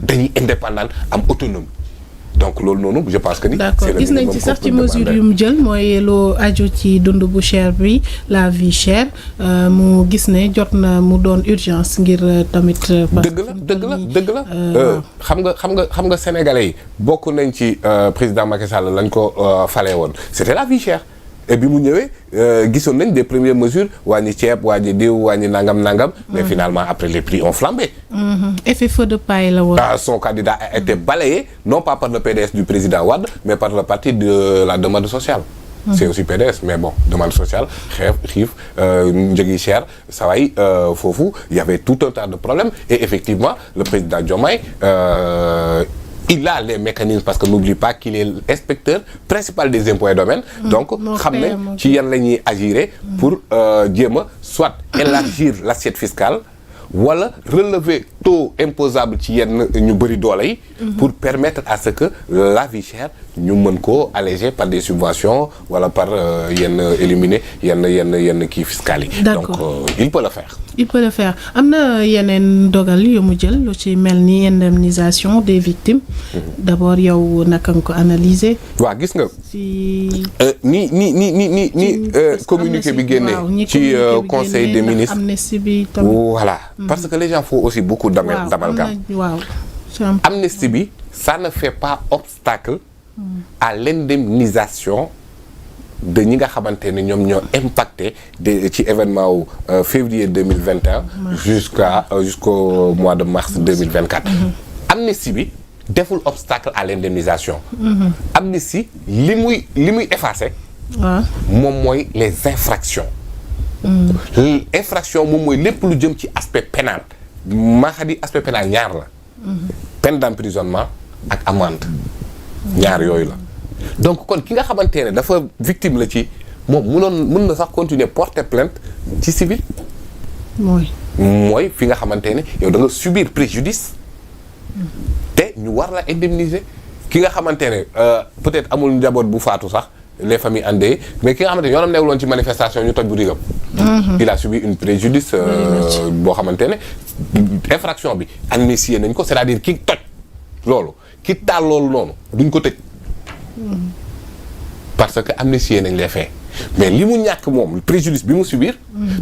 dañuy indépendant am autonomie. donc loolu noonu je pense que ni. d'accord gis nañ ci sax ci mesure yu mu jël mooy loo aju ci dund bu cher bi la vie chère mu gis ne jot na mu doon urgence ngir tamit. dëgg la xam nga sénégalais yi bokk nañ ci président Macky Sall lañ ko falee woon c'était la vie chère. et bi mu ñëwee gisoon nañ des premières mesures wàññi ceeb wàññi diw wàññi nangam. mais finalement après les prix ont flambé. effet feu de paille la woon. Son candidat a été balayé non pas par le PDS du président Wade mais par le parti de la demande sociale. c'est aussi PDS mais bon demande sociale xiif njëg yi cher saa waay foofu il y avait tout un tas de problèmes et effectivement le président Diomaye. il a les mécanismes parce que n'oublie pas qu'il est l'inspecteur principal des impôts et domaines. donc xam ne ci yan la ñuy agir pour jéem a soit élargir l'assiette fiscale wala relever taux imposable ci yenn ñu bëri doole yi. pour permettre à ce que la vie chère ñu mën koo alléger par des subventions wala par yenn éliminer yenn kii fiscales yi. donc il peut le faire. il peut le faire am na yeneen dogal yu mu jël lu ci mel ni indemnisation des victimes. d'abord yow naka nga ko analyser. waaw gis nga. ci ni communiqué bi génnee. ci conseil des ministres amnistie bi tamit. voilà parce que les gens font aussi beaucoup d'amalgame. waaw amnistie bi ça ne fait pas obstacle à l'indemnisation de ñi nga xamante ne ñoom ñoo impacté ci événement wu février 2021 jusqu'au mois de mars 2024. amnistie bi deful obstacle à l'indemnisation. amnistie li muy effacer. moom mooy les infractions. infraction moom mooy lépp lu jëm ci aspect pénal maa xam di aspect pénal ñaar la. peine d'emprisonnement ak amende ñaar yooyu la. donc kon ki nga xamante ne dafa victime la ci moom mën na sax continuer porter plainte ci civil. mooy fi nga xamante ne yow da nga subir préjudice. te ñu war la indemniser ki nga xamante ne peut-être amul njaboot bu faatu sax les familles endeuillées mais ki nga xamante ne yoonam newuloon ci manifestation ñu toj bu digam. il a subi une préjudice boo xamante ne infraction bi amnistié nañ ko c'est-à-dire ki toj loolu ki taal loolu noonu duñ ko tëj. parce que amnistié nañ les faits mais li mu ñàkk moom préjudice bi mu subir.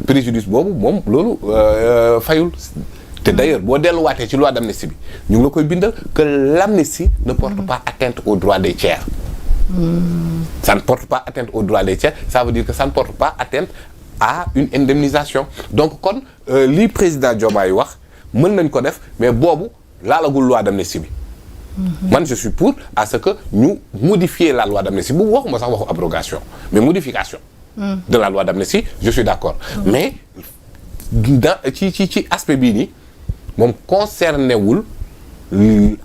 préjudice boobu moom loolu fayul. te d'ailleurs boo delluwaatee ci loi d'amnistie bi ñu ngi la koy bindal que l'amnistie ne porte pas atteinte aux droits des tiers. ça ne porte pas atteinte aux droits des tiers ça veut dire que ça ne porte pas atteinte à une indemnisation donc kon li président Diomaye wax mën nañ ko def mais boobu laalagul loi d'amnistie bi. man je suis pour à ce que ñu modifier la loi d'amnistie bu waxuma sax waxu abrogation mais modification. de la loi d'amnistie je suis d'accord. mais ci aspect bii nii moom concerné wul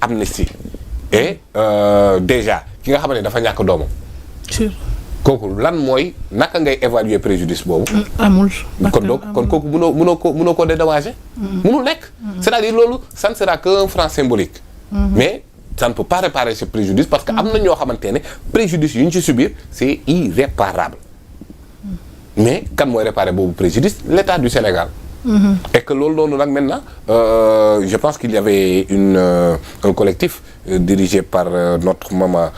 amnistie et déjà ki nga xam ne dafa ñàkk doomam. kooku lan mooy naka ngay évaluer préjudice boobu. amul. kon kooku mënoo ko dédommager. mënul nekk. c'est-à-dire loolu ça ne sera qu'un franc symbolique. mais ça ne peut pas réparer ce préjudice parce que am na ñoo xamante ne préjudice yu ñu ci subir c'est irréparable. mais kan mooy réparer boobu préjudice l'État du Sénégal. et que loolu noonu nag maintenant je pense qu'il y avait un collectif dirigé par notre maman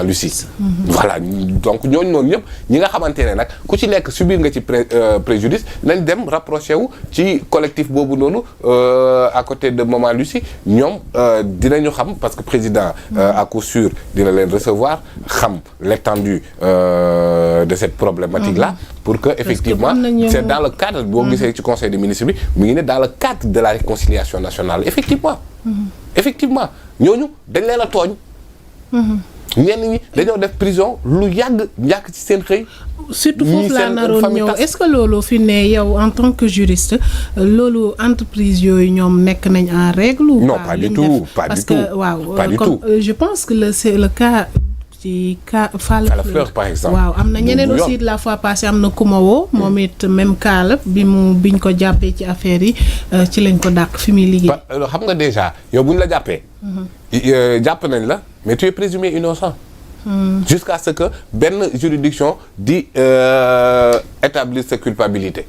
Lucie. voilà donc ñooñu noonu ñëpp ñi nga xamante ne nag ku ci nekk subir nga ci préjudice nañ dem rapproché wu ci collectif boobu noonu à côté de maman Lucie ñoom dinañu xam parce que président à coup sûr dina leen recevoir xam l'étendue de cette problématique là pour que effectivement c'est dans le cadre boo gisee ci conseil des ministres bi mu ngi ne dans le cadre de la réconciliation nationale effectivement ñooñu dañ leen a tooñ. ñenn ñi dañoo def prison lu yàgg ñàkk ci seen xëy. surtout foofu laa naroon ñëw est-ce que loolu fi ne yow en tant que juriste loolu entreprise yooyu ñoom nekk nañ en règle. ou non pas du tout parce que waaw comme je pense que c'est le cas. ci cas Falla Fleur par exemple. waaw am na ñeneen aussi la fois passée am na Kumawo moom it même cas la biñ ko jàppee ci affaire yi ci lañ ko dàq fi muy liggéey. xam nga déjà yow bu ñu la jàppee. jàpp nañ la mais tu es présumé innocent. jusqu'à ce que benn juridiction di établir sa culpabilité.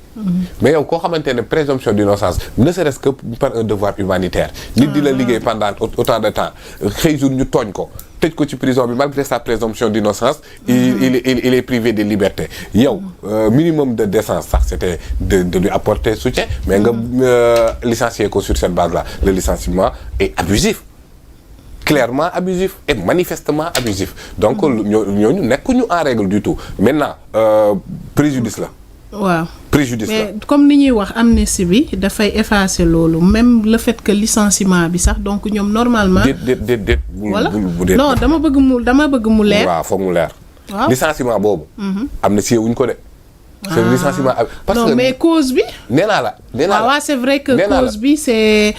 Mais yow koo xamante ne présomption d'innocence ne serait-ce que par un devoir humanitaire. nit di la liggéey pendant autant de temps xëy jour ñu tooñ ko tëj ko ci prison bi malgré sa présomption d'innocence il est privé de liberté yow minimum de décence sax c'était de lui apporter soutien mais nga licencier ko sur cette base là le licenciement est abusif. Clairement abusif et manifestement abusif donc ñooñu nekkuñu en règle du tout maintenant préjudice la. waaw préjudice la mais comme ni ñuy wax amnistie bi dafay effacer loolu même le fait que licenciement bi sax donc ñoom normalement. déet voilà non dama bëgg mu leer. waaw foog mu leer. waaw licenciement boobu. amnistie wuñ ko de. c'est licenciement parce non que mais cause bi. nee naa la waaw c'est vrai que cause bi c'est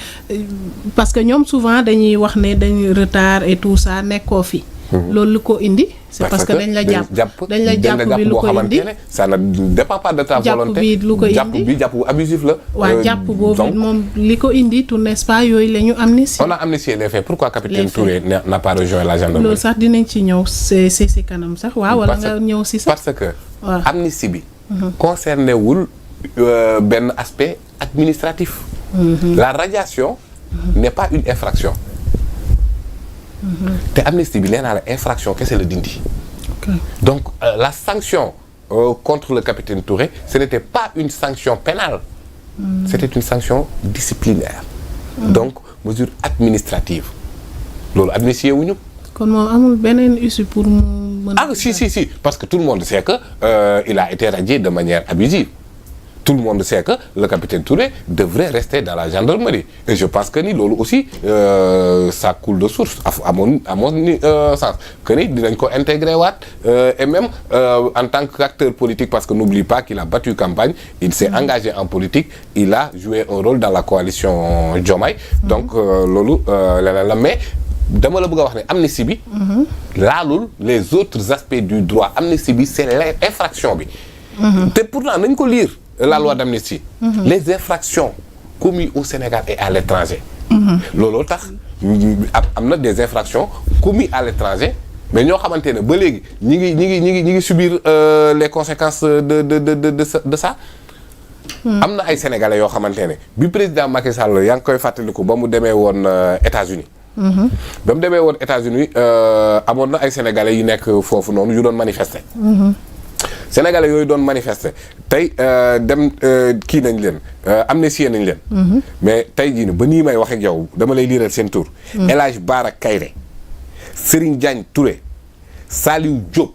parce que ñoom souvent dañuy wax ne dañuy retard et tout ça nekkoo fi. loolu lu ko indi. c'est parce que dañ la jàpp bi lu ko indi ça ne dépend pas de ta volonté. jàpp bi lu ko indi jàpp bu abusif la. waaw jàpp boobu moom li ko indi tout n'est-ce pas yooyu la ñu amnistié. on a amnistié les faits pourquoi capitaine Touré n'a pas rejoint la gendarmerie. loolu sax dinañ ci ñëw c'est kanam sax waaw wala nga ñëw si sax. parce que amnistie bi. concerné wul benn aspect administratif. La radiation n'est pas une infraction. te amnistie bi nee naa la infraction kese la dindi. Donc la sanction contre le capitaine Touré ce n'était pas une sanction pénale. C'était une sanction disciplinaire. Donc mesure administrative loolu amnistié wuñu. kon moom amul beneen issue pour mu mën ah si parce que tout le monde sait que il a été radié de manière abusive. Tout le monde sait que le capitaine Touré devrait rester dans la gendarmerie et je pense que ni loolu aussi ça coule de source à mon sens que ni dinañ ko intégrer waat et même en tant qu'acteur politique parce que n'oublie pas qu'il a battu campagne il s'est engagé en politique il a joué un rôle dans la coalition Diomaye donc loolu leneen la mais dama la bëgg a wax ne amnistie bi laalul les autres aspects du droit amnistie bi c'est l'infraction bi te pourtant nañ ko lire la loi d'amnistie les infractions commises au Sénégal et à l'étranger looloo tax am na des infractions commises à l'étranger mais ñoo xamante ne ba léegi ñi ngi subir les conséquences de ça am na ay sénégalais yoo xamante ne bi président Macky Sall yaa ngi koy fàttaliku ba mu demee woon États-Unis ba mu demee woon États-Unis amoon na ay sénégalais yu nekk foofu noonu yu doon manifester sénégalais yooyu doon manifester tey dem kii nañ leen amnistié nañ leen mais tey jii ni ba nii may wax ak yow dama lay liiral seen tur El Hadj Bara Kairé Serigne Diagne Touré Saliou Diop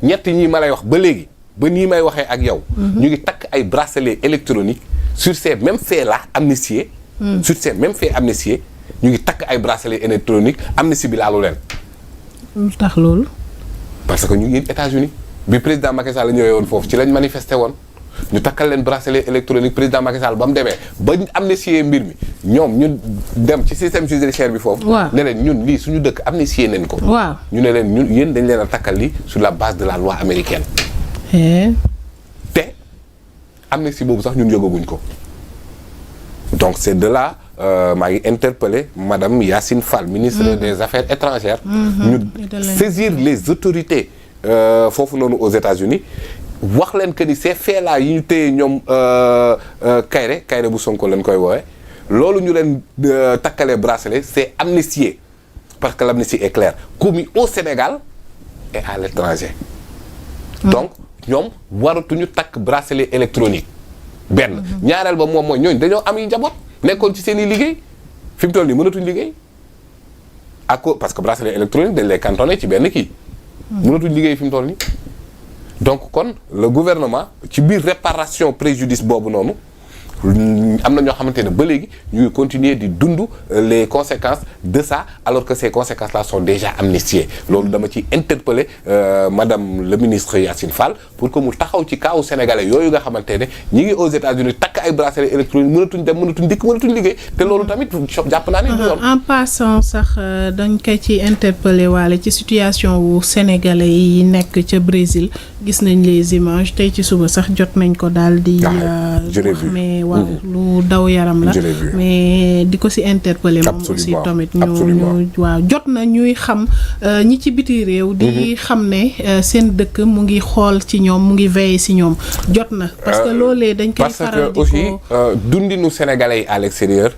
ñett ñii ma lay wax ba léegi ba nii may waxee ak yow ñu ngi takk ay bracelets électroniques sur ces mêmes faits là amnistiés sur ces mêmes faits amnistiés ñu ngi takk ay bracelets électroniques amnistie bi laalu leen lu tax loolu parce que ñu ngi États-Unis bi président Macky Sall ñëwee woon foofu ci lañ manifesté woon ñu takkal leen bracelet électronique président Macky Sall ba mu demee ba amnistié mbir mi ñoom ñu dem ci système judiciaire bi foofu. waaw ne leen ñun lii suñu dëkk amnistié nañ ko. waaw ñu ne leen ñun yéen dañ leen a takkal lii sur la base de la loi américaine. te amnistie boobu sax ñun yëgaguñ ko donc c'est de là maa ngi interpellé madame Yacine Fall ministre des Affaires étrangères. ñu saisir les autorités. foofu noonu aux États-Unis wax leen que ni ces faits là yi ñu téye ñoom Kairé bu Sonko leen koy woowee loolu ñu leen takkalee bracelet c'est amnistié parce que l'amnistie est claire commis au Sénégal et à l'étranger donc ñoom waratuñu takk bracelet électronique benn ñaareel ba moom mooy ñooñu dañoo am yi njaboot nekkoon ci seen i liggéey fi mu toll nii mënatuñ liggéey à cause parce que bracelet électronique dañ lay cantonné ci benn kii mënatuñ liggéey fi mu toll nii donc kon le gouvernement ci biir réparation préjudice boobu noonu am na ñoo xamante ne ba léegi ñu ngi continuer di dund les conséquences de ça alors que ces conséquences là sont déjà amnistiées loolu dama ci interpeller madame le ministre Yacine Fall pour que mu taxaw ci kaawu sénégalais yooyu nga xamante ne ñi ngi aux États-Unis takk ay bracelets électroniques mënatuñ dem mënatuñ dikk mënatuñ liggéey te loolu tamit jàpp naa ne du yoon. en passant sax dañ koy ci interpeller waale ci situation wu sénégalais yi nekk ca Brésil gis nañ les images tey ci suba sax jot nañ ko daal di wax mais waaw lu daw yaram la mais di ko ci interpeller moom aussi tamit ñu waaw jot na ñuy xam ñi ci biti réew di xam ne seen dëkk mu ngi xool ci ñoom mu ngi veiller ci ñoom jot na parce que loolee dañ koy faral di ko aussi dundinu sénégalais yi à l'extérieur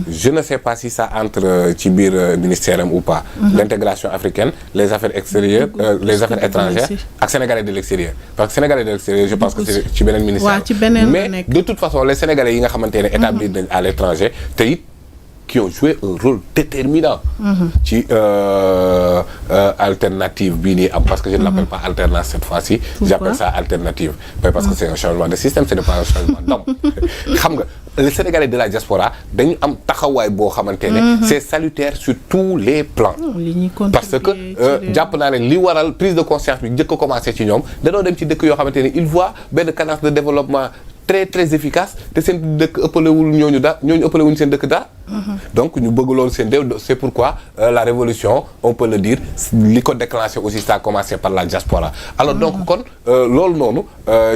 je ne sais pas si ça entre ci biir ministère am ou pas l'intégration africaine les affaires extérieures les affaires étrangères ak sénégalais de l'extérieur parce que sénégalais de l'extérieur je pense que c'est ci beneen ministère mais de toute façon les sénégalais yi nga xamante ne établis nañ à l'étranger te it qui ont joué un rôle déterminant ci alternative bii nii am parce que je ne l'appelle pas alternance cette fois-ci. J'appelle ça alternative parce que c'est un changement de système ce n'est pas un changement d'homme xam nga les Sénégalais de la diaspora dañu am taxawaay boo xamante ne c'est salutaire sur tous les plans parce que jàpp naa ne li waral prise de conscience bi njëkk a commencé ci ñoom dañoo dem ci dëkk yoo xamante ne ils voient benn cadence de développement très très efficace te seen dëkk ëppalewul ñooñu ëppalewuñ seen dëkk dara donc ñu bëgg loolu seen réew c'est pourquoi la révolution on peut le dire li ko déclenché aussi ça a commencé par la diaspora alors donc kon loolu noonu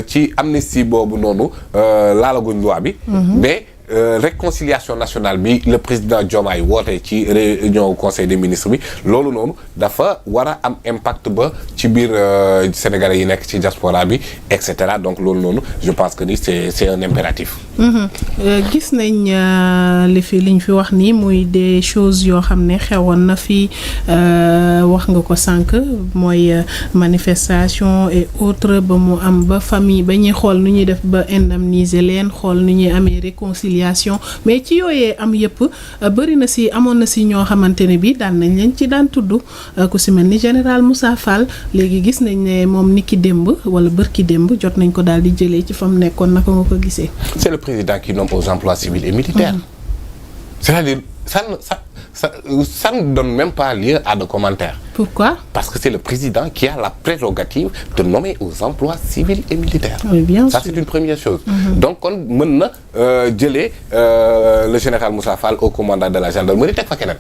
ci amnistie boobu noonu laalaguñ loi bi mais réconciliation nationale bi le président Diomaye woote ci réunion conseil des ministres bi loolu noonu dafa war a am impact ba ci biir sénégalais yi nekk ci diaspora bi et cetera donc loolu noonu je pense que ni c'est un impératif. gis nañ liñ fi wax nii muy des choses yoo xam ne xewoon na fi wax nga ko sànq mooy manifestation et autres ba mu am ba famille ba ñuy xool nu ñuy def ba indemniser leen xool nu ñuy amee réconciliation mais ci yooyee am yëpp bëri na si amoon na si ñoo xamante ne bi daan nañ leen ci daan tudd ku si mel ni général Moussa Fall léegi gis nañ ne moom niki démb wala bërki démb jot nañ ko daal di jëlee ci fa mu nekkoon naka nga ko gisee. C'est le président qui nomme aux emplois civils et militaires. C'est-à-dire ça ne donne même pas lieu à de commentaires. Pourquoi? Parce que c'est le président qui a la prérogative de nommer aux emplois civils et militaires. Oui, bien ça sûr. c'est une première chose. Donc kon mën na jëlee le général Moussa Fall au commandant de la gendarmerie teg fa keneen.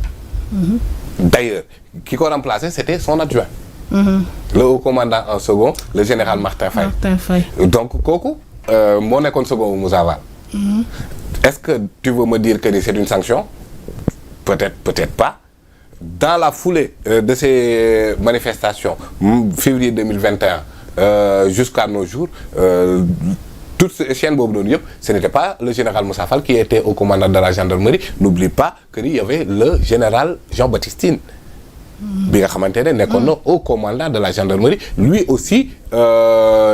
D'ailleurs ki ko remplacé c'était son adjoint. Le haut commandant en second le général Martin Faye. Donc kooku moo nekkoon second Moussa Fall. Est-ce que tu veux me dire que c'est une sanction? Peut-être pas. Dans la foulée de ces manifestations, février 2021 jusqu'à nos jours, toute cette chaîne boobu noonu yëpp ce n'était pas le général Moussa Fall qui était au commandant de la gendarmerie. N'oublie pas qu'il y avait le général Jean-Baptiste Tine bi nga xamante ne nekkoon na au commandant de la gendarmerie lui aussi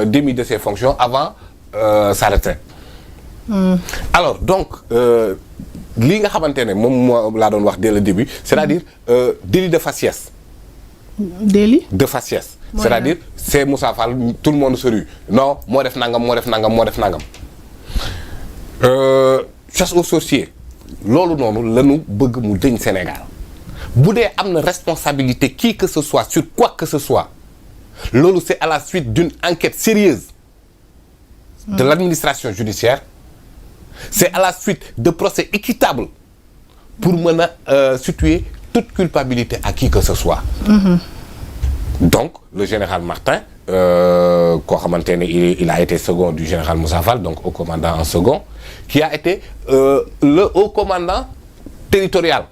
démis de ses fonctions avant sa retraite. Alors donc li nga xamante ne moom moo laa doon wax dès le début c'est-à-dire délit de faciès. Délit de faciès. C'est-à-dire c'est Moussa Fall tout le monde se rue non moo def nangam moo def nangam moo def nangam. Chasse aux sorciers loolu noonu lañu bëgg mu dëñ Sénégal bu dee am na responsabilité qui que ce soit sur quoi que ce soit loolu c'est à la suite d'une enquête sérieuse de l'administration judiciaire. C'est à la suite de procès équitables pour mën a situer toute culpabilité à qui que ce soit. Donc le général Martin koo xamante ne il a été second du général Moussa Fall donc au commandant en second qui a été le haut commandant territorial.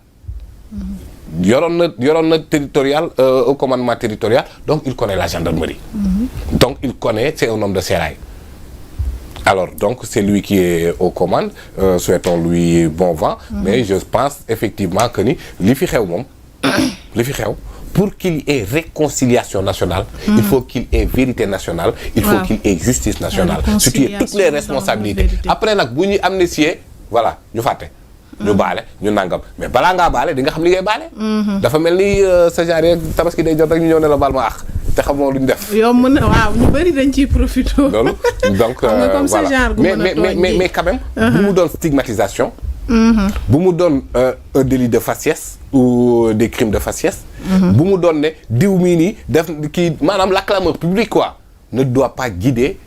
yoroon na territorial au commandement territorial donc il connaît la gendarmerie. Donc il connaît c'est un homme de sérail. Alors donc c'est lui qui est aux commandes souhaitons-lui bon vent. Mais je pense effectivement que ni li fi xew moom li fi xew pour qu'il y ait réconciliation nationale. Il faut qu'il y ait vérité nationale. Il faut qu'il y ait justice nationale. Situer toutes les responsabilités. Après nag bu ñuy amnistier voilà ñu fàtte. ñu baale ñu nangam mais balaa ngaa baale di nga xam li ngay baale. dafa mel ni sa genre yeeg tabaski day jot rek ñu ñëw ne la baal ma àq te xamoo lu ñu def. yow mën na waaw ñu bëri dañ ciy profité. loolu donc voilà mais quand même. bu mu doon stigmatisation. bu mu doon un délit de faciès ou des crimes de faciès. bu mu doon ne diw mii nii def kii maanaam la clameur publique quoi ne doit pas guider.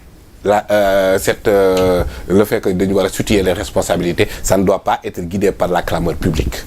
Le fait que dañu war a situer les responsabilités ça ne doit pas être guidé par la clameur publique.